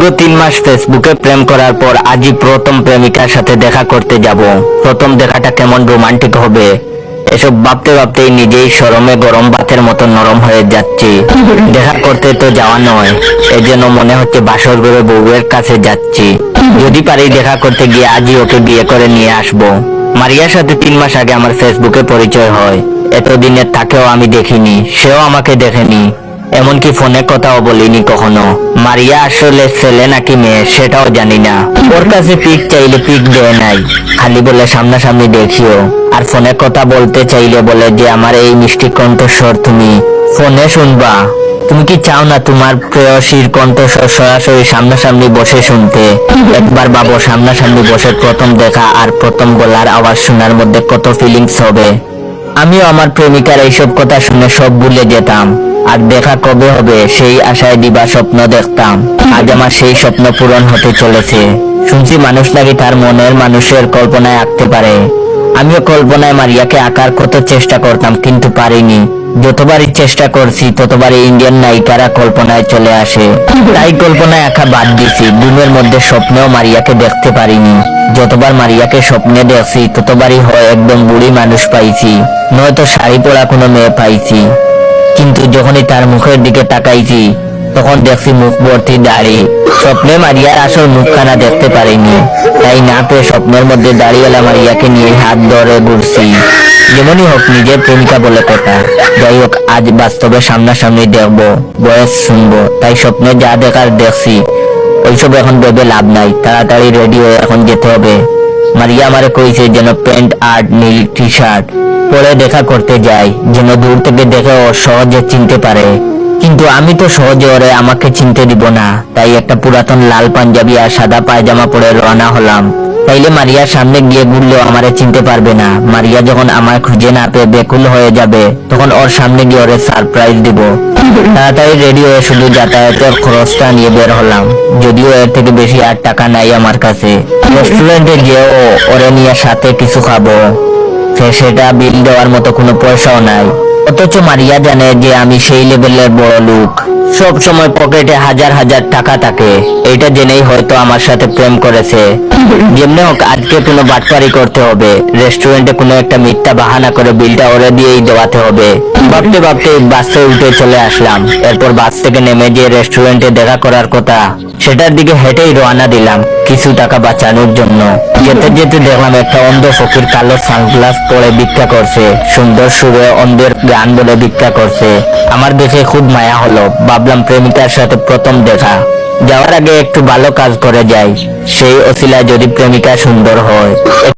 পুরো 3 মাস ফেসবুকে প্রেম করার পর আজই প্রথম প্রেমিকার সাথে দেখা করতে যাব। প্রথম দেখাটা কেমন রোমান্টিক হবে এসব ভাবতে ভাবতেই নিজেই শরমে গরম ভাতের মতো নরম হয়ে যাচ্ছি। দেখা করতে তো যাওয়া নয়, এজন্য মনে হচ্ছে বাসর ঘরে বউয়ের কাছে যাচ্ছি। যদি পারি দেখা করতে গিয়ে আজই ওকে বিয়ে করে নিয়ে আসবো। মারিয়ার সাথে 3 মাস আগে আমার ফেসবুকে পরিচয় হয়। এতদিনের তাকেও আমি দেখিনি, সেও আমাকে দেখেনি, এমনকি ফোনে কথাও বলিনি কখনো। মারিয়া আসলে ছেলে নাকি মেয়ে সেটাও জানি না। ওর কাছে পিক চাইলে পিক দেয় নাই, খালি বলে সামনাসামনি দেখিও। আর ফোনে কথা বলতে চাইলে বলে যে আমার এই মিষ্টি কণ্ঠস্বর তুমি ফোনে শুনবা। তুমি কি চাও না তোমার প্রেয়সীর কণ্ঠস্বর সরাসরি সামনাসামনি বসে শুনতে? একবার ভাবো, সামনাসামনি বসে প্রথম দেখা আর প্রথম গলার আওয়াজ শোনার মধ্যে কত ফিলিংস হবে। আমিও আমার প্রেমিকার এইসব কথা শুনে সব ভুলে যেতাম, আর দেখা কবে হবে সেই আশায় দিবা স্বপ্ন দেখতাম। আজ আমার সেই স্বপ্ন পূরণ হতে চলেছে। শুনছি মানুষ নাকি তার মনের মানুষের কল্পনায় আঁকতে পারে। আমিও কল্পনায় মারিয়াকে আঁকার কত চেষ্টা করতাম, কিন্তু পারিনি। যতবারই চেষ্টা করছি ততবারই ইন্ডিয়ান নায়িকারা কল্পনায় চলে আসে, তাই কল্পনায় আঁকা বাদ দিছি। ঘুমের মধ্যে স্বপ্নেও মারিয়াকে দেখতে পারিনি। যতবার মারিয়াকে স্বপ্নে দেখছি ততবারই হয় একদম বুড়ি মানুষ পাইছি, নয়তো শাড়ি পরা কোনো মেয়ে পাইছি। কিন্তু যখনই তার মুখের দিকে তাকাইছি তখন দেখছি মুখ ভর্তি দাড়ি। স্বপ্নে মারিয়ার আসল মুখখানা দেখতে পারিনি, তাই না পেয়ে স্বপ্নের মধ্যে দাড়িওয়ালা মারিয়াকে নিয়ে হাত ধরে ঘুরছি। যেমনই হোক নিজের প্রেমিকা বলে কথা। যাই হোক, আজ বাস্তবে সামনাসামনি দেখবো, বয়স শুনবো, তাই স্বপ্নে যা দেখার দেখছি ওইসব এখন ভেবে লাভ নাই। তাড়াতাড়ি রেডি হয়ে এখন যেতে হবে। মারিয়া আমারে কইছে যেন প্যান্ট আর নীল টি শার্ট পরে দেখা করতে যাই, যেন দূর থেকে দেখে ও সহজে চিনতে পারে। কিন্তু আমি তো সহজে ওরে আমাকে চিনতে দিব না, তাই একটা পুরাতন লাল পাঞ্জাবি আর সাদা পায়জামা পরে রওনা হলাম। তাইলে মারিয়ার সামনে গিয়ে ঘুরলেও আমারে চিনতে পারবে না। মারিয়া যখন আমার খুঁজে না পেয়ে বেকুল হয়ে যাবে তখন ওর সামনে গিয়ে ওরে সারপ্রাইজ দিব। তাড়াতাড়ি রেডি হয়ে শুধু যাতায়াতের খরচটা নিয়ে বের হলাম, যদিও এর থেকে বেশি আর টাকা নাই আমার কাছে। রেস্টুরেন্টে গিয়েও ওরে নিয়ে সাথে কিছু খাবো, সেটা বিল দেওয়ার মতো কোনো পয়সাও নাই। অথচ মারিয়া জানে যে আমি সেই লেভেলের বড় লোক, সব সময় পকেটে হাজার হাজার টাকা থাকে। এইটা জেনেই হয়তো আমার সাথে প্রেম করেছে। যেমনি হোক আজকে কোনো বাটপারি করতে হবে। রেস্টুরেন্টে কোনো একটা মিথ্যা বাহানা করে বিলটা ওরে দিয়েই দেওয়াতে হবে। ভাবতে ভাবতে বাসে উঠে চলে আসলাম। এরপর বাস থেকে নেমে যে রেস্টুরেন্টে দেখা করার কথা সেটার দিকে হেঁটেই রওনা দিলাম কিছু টাকা বাঁচানোর জন্য। যেতে যেতে দেখলাম একটা অন্ধ ফকির কালো সানগ্লাস পরে ভিক্ষা করছে, সুন্দর সুরে অন্ধের গান বলে ভিক্ষা করছে। আমার দেখে খুব মায়া হলো। ভাবলাম প্রেমিকার সাথে প্রথম দেখা, যাওয়ার আগে একটু ভালো কাজ করে যাই, সেই অছিলায় যদি প্রেমিকা সুন্দর হয়।